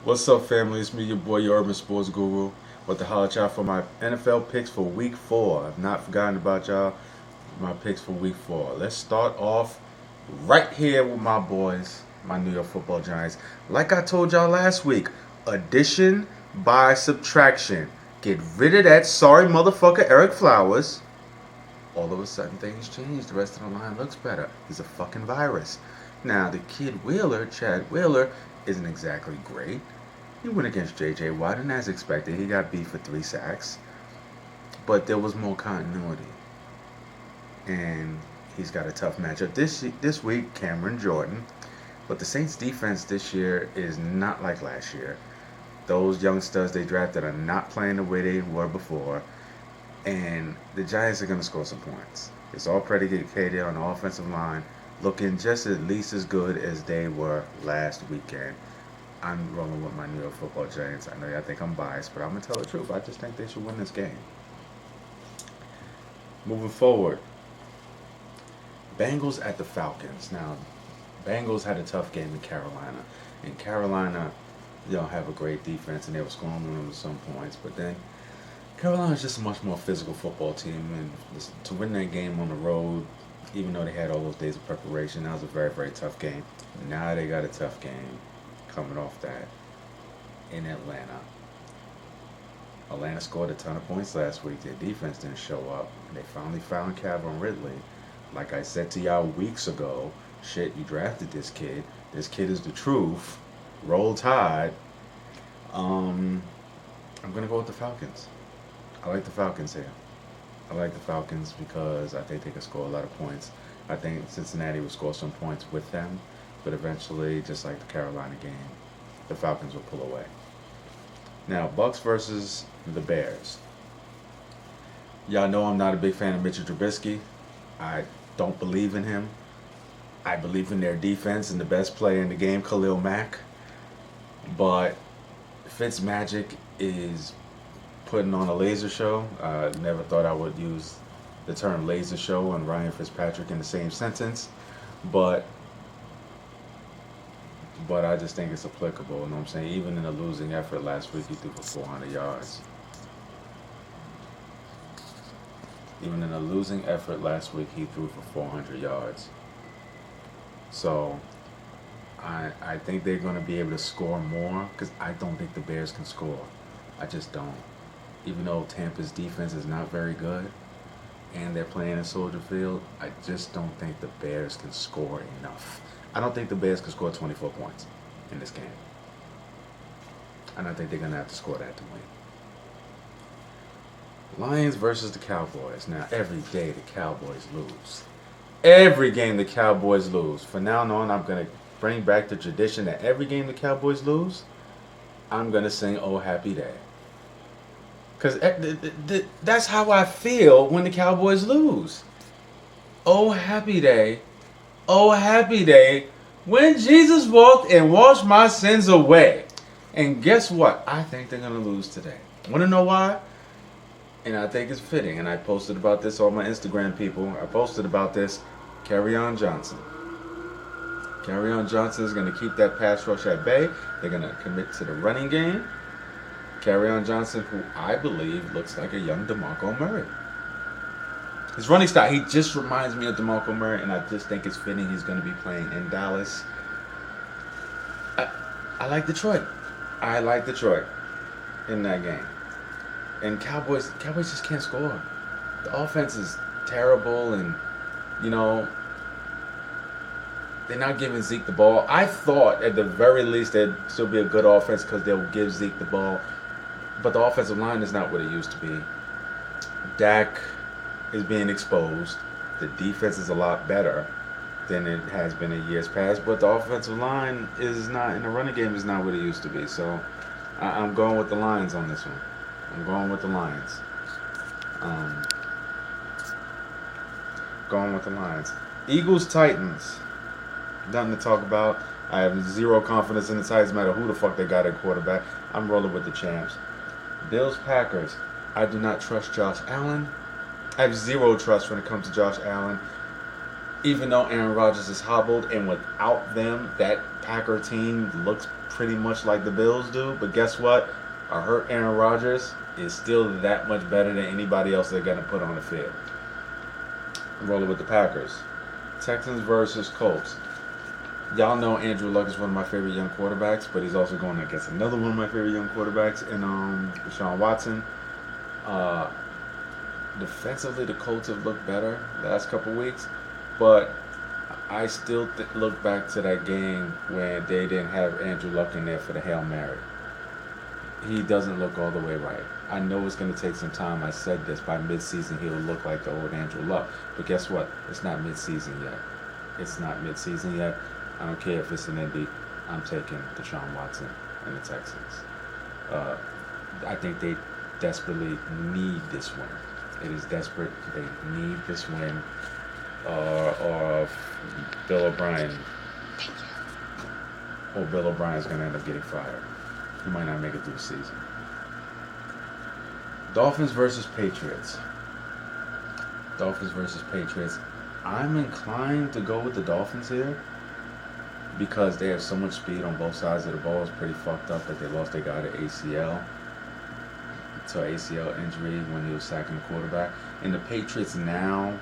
What's up, family? It's me, your boy, your urban sports guru. About to holler at y'all for my NFL picks for week 4. I've not forgotten about y'all. My picks for week 4. Let's start off right here with my boys, my New York football Giants. Like I told y'all last week, addition by subtraction. Get rid of that sorry motherfucker Eric Flowers. All of a sudden, things change. The rest of the line looks better. He's a fucking virus. Now, the kid Wheeler, Chad Wheeler, isn't exactly great. He went against J.J. Watt, and as expected, he got beat for 3 sacks. But there was more continuity, and he's got a tough matchup this week. Cameron Jordan, but the Saints' defense this year is not like last year. Those youngsters they drafted are not playing the way they were before, and the Giants are going to score some points. It's all predicated on the offensive line looking just at least as good as they were last weekend. I'm rolling with my New York football Giants. I know y'all think I'm biased, but I'm going to tell the truth. I just think they should win this game. Moving forward, Bengals at the Falcons. Now, Bengals had a tough game in Carolina. And Carolina, have a great defense, and they were scoring on them at some points. But then Carolina's just a much more physical football team. And to win that game on the road, even though they had all those days of preparation, that was a very, very tough game. Now they got a tough game coming off that in Atlanta. Atlanta scored a ton of points last week. Their defense didn't show up. They finally found Calvin Ridley. Like I said to y'all weeks ago, shit, you drafted this kid. This kid is the truth. Roll Tide. I'm going to go with the Falcons. I like the Falcons here. I like the Falcons because I think they can score a lot of points. I think Cincinnati will score some points with them, but eventually, just like the Carolina game, the Falcons will pull away. Now, Bucs versus the Bears. Y'all know I'm not a big fan of Mitchell Trubisky. I don't believe in him. I believe in their defense and the best player in the game, Khalil Mack. But Fitzmagic is putting on a laser show. I never thought I would use the term laser show and Ryan Fitzpatrick in the same sentence, but I just think it's applicable. You know what I'm saying? Even in a losing effort last week, he threw for 400 yards. Even in a losing effort last week, he threw for 400 yards. So I think they're going to be able to score more because I don't think the Bears can score. I just don't. Even though Tampa's defense is not very good and they're playing in Soldier Field, I just don't think the Bears can score enough. I don't think the Bears can score 24 points in this game. And I think they're going to have to score that to win. Lions versus the Cowboys. Now, every day the Cowboys lose. Every game the Cowboys lose. From now on, I'm going to bring back the tradition that every game the Cowboys lose, I'm going to sing Oh Happy Day. Because that's how I feel when the Cowboys lose. Oh happy day. Oh happy day. When Jesus walked and washed my sins away. And guess what? I think they're going to lose today. Want to know why? And I think it's fitting. And I posted about this on my Instagram, people. I posted about this. Kerryon Johnson. Kerryon Johnson is going to keep that pass rush at bay. They're going to commit to the running game. Kerryon Johnson, who I believe looks like a young DeMarco Murray. His running style, he just reminds me of DeMarco Murray, and I just think it's fitting he's going to be playing in Dallas. I like Detroit. I like Detroit in that game. And Cowboys just can't score. The offense is terrible, and, they're not giving Zeke the ball. I thought, at the very least, there'd still be a good offense because they'll give Zeke the ball. But the offensive line is not what it used to be. Dak is being exposed. The defense is a lot better than it has been in years past. But the offensive line is not, in the running game, is not what it used to be. So I'm going with the Lions on this one. I'm going with the Lions. Going with the Lions. Eagles-Titans. Nothing to talk about. I have zero confidence in the Titans, no matter who the fuck they got at quarterback. I'm rolling with the champs. Bills-Packers. I do not trust Josh Allen. I have zero trust when it comes to Josh Allen. Even though Aaron Rodgers is hobbled, and without them, that Packer team looks pretty much like the Bills do. But guess what? A hurt Aaron Rodgers is still that much better than anybody else they're going to put on the field. Rolling with the Packers. Texans versus Colts. Y'all know Andrew Luck is one of my favorite young quarterbacks, but he's also going against another one of my favorite young quarterbacks in Deshaun Watson. Defensively, the Colts have looked better last couple weeks, but I still look back to that game when they didn't have Andrew Luck in there for the Hail Mary. He doesn't look all the way right. I know it's going to take some time. I said this, by midseason he'll look like the old Andrew Luck. But guess what? It's not midseason yet. It's not midseason yet. I don't care if it's an Indy. I'm taking Deshaun Watson and the Texans. I think they desperately need this win. It is desperate. They need this win. Or Bill O'Brien. Or Bill O'Brien's going to end up getting fired. He might not make it through the season. Dolphins versus Patriots. Dolphins versus Patriots. I'm inclined to go with the Dolphins here because they have so much speed on both sides of the ball. It's pretty fucked up that they lost their guy to ACL. To an ACL injury when he was sacking the quarterback. And the Patriots now,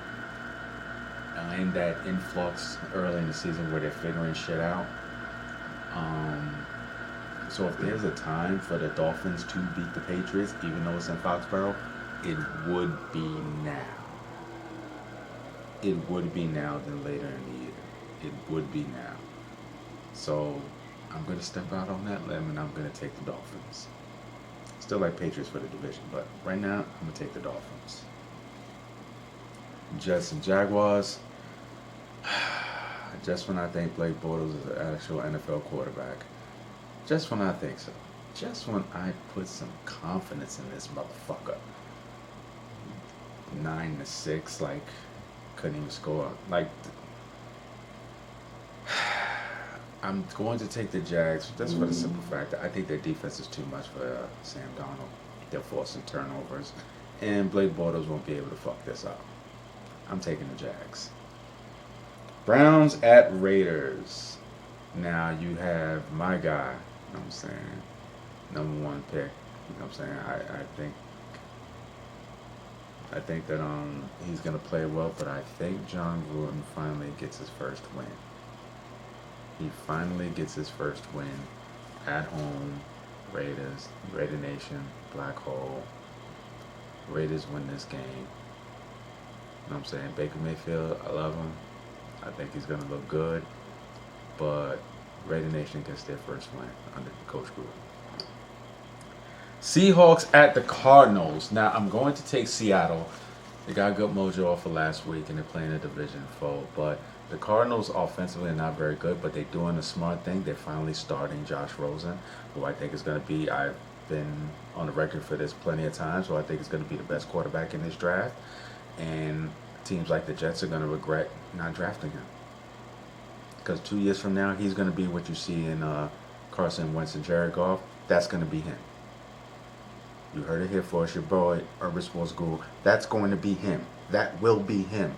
in that influx early in the season where they're figuring shit out. So if there's a time for the Dolphins to beat the Patriots, even though it's in Foxborough, it would be now. It would be now than later in the year. It would be now. So I'm going to step out on that limb and I'm going to take the Dolphins. Still like Patriots for the division, but right now I'm going to take the Dolphins. Jets and Jaguars. Just when I think Blake Bortles is an actual NFL quarterback. Just when I think so. Just when I put some confidence in this motherfucker. 9-6, like, couldn't even score. Like, I'm going to take the Jags. That's for the simple fact that I think their defense is too much for Sam Darnold. They're forcing turnovers. And Blake Bortles won't be able to fuck this up. I'm taking the Jags. Browns at Raiders. Now you have my guy, you know what I'm saying, number one pick. You know what I'm saying? I think that he's gonna play well, but I think John Gruden finally gets his first win. He finally gets his first win at home. Raiders, Raider Nation, Black Hole. Raiders win this game. You know what I'm saying? Baker Mayfield, I love him. I think he's going to look good. But Raider Nation gets their first win under Coach Gruden. Seahawks at the Cardinals. Now, I'm going to take Seattle. They got good mojo off of last week, and they're playing a division foe. But the Cardinals offensively are not very good, but they're doing a smart thing. They're finally starting Josh Rosen, who I think is going to be, I've been on the record for this plenty of times, so I think is going to be the best quarterback in this draft. And teams like the Jets are going to regret not drafting him. Because 2 years from now, he's going to be what you see in Carson Wentz and Jared Goff. That's going to be him. You heard it here first, your boy, Urban Sports Guru. That's going to be him. That will be him.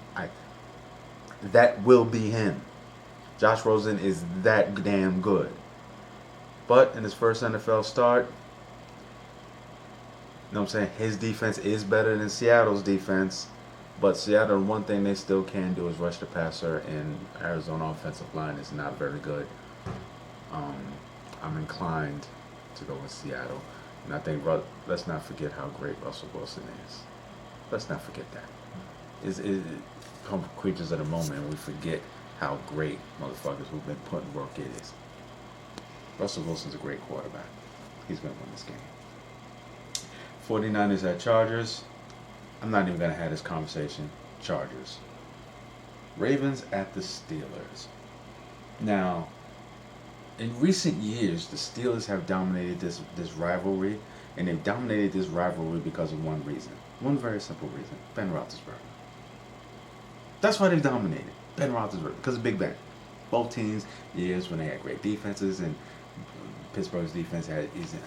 That will be him. Josh Rosen is that damn good. But in his first NFL start, you know what I'm saying, his defense is better than Seattle's defense. But Seattle, one thing they still can do is rush the passer, and Arizona offensive line is not very good. I'm inclined to go with Seattle. And I think, let's not forget how great Russell Wilson is. Let's not forget that. It's creatures of the moment, and we forget how great motherfuckers who've been putting work is. Russell Wilson's a great quarterback. He's going to win this game. 49ers at Chargers. I'm not even going to have this conversation. Chargers. Ravens at the Steelers. Now, in recent years, the Steelers have dominated this rivalry, and they've dominated this rivalry because of one reason. One very simple reason. Ben Roethlisberger. That's why they've dominated. Ben Roethlisberger, because of Big Ben. Both teams, years when they had great defenses, and Pittsburgh's defense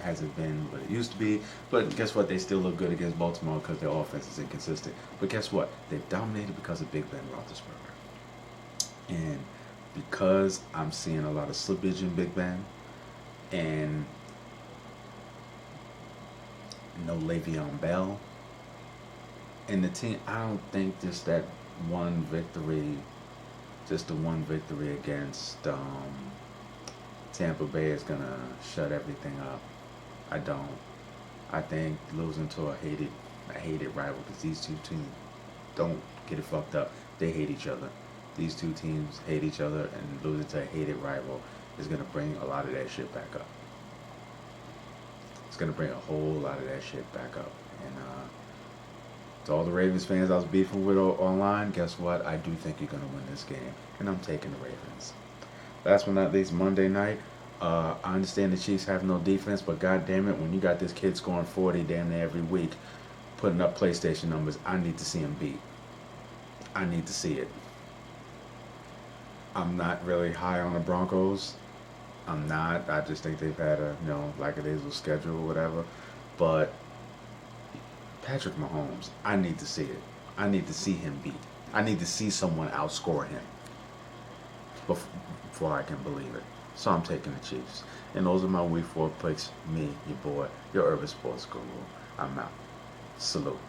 hasn't been what it used to be. But guess what? They still look good against Baltimore because their offense is inconsistent. But guess what? They've dominated because of Big Ben Roethlisberger. And because I'm seeing a lot of slippage in Big Ben and no Le'Veon Bell and the team, I don't think just that one victory, just the one victory against Tampa Bay is gonna shut everything up. I don't. I think losing to a hated rival, because these two teams, don't get it fucked up, they hate each other. These two teams hate each other, and losing to a hated rival is gonna bring a lot of that shit back up. It's gonna bring a whole lot of that shit back up. And to all the Ravens fans I was beefing with online, guess what? I do think you're gonna win this game, and I'm taking the Ravens. Last but not least, Monday night. I understand the Chiefs have no defense, but god damn it, when you got this kid scoring 40 damn near every week, putting up PlayStation numbers, I need to see him beat. I need to see it. I'm not really high on the Broncos. I'm not. I just think they've had a, like it is with schedule or whatever. But Patrick Mahomes, I need to see it. I need to see him beat. I need to see someone outscore him before I can believe it. So I'm taking the Chiefs. And those are my week 4 picks. Me, your boy, your urban sports guru. I'm out. Salute.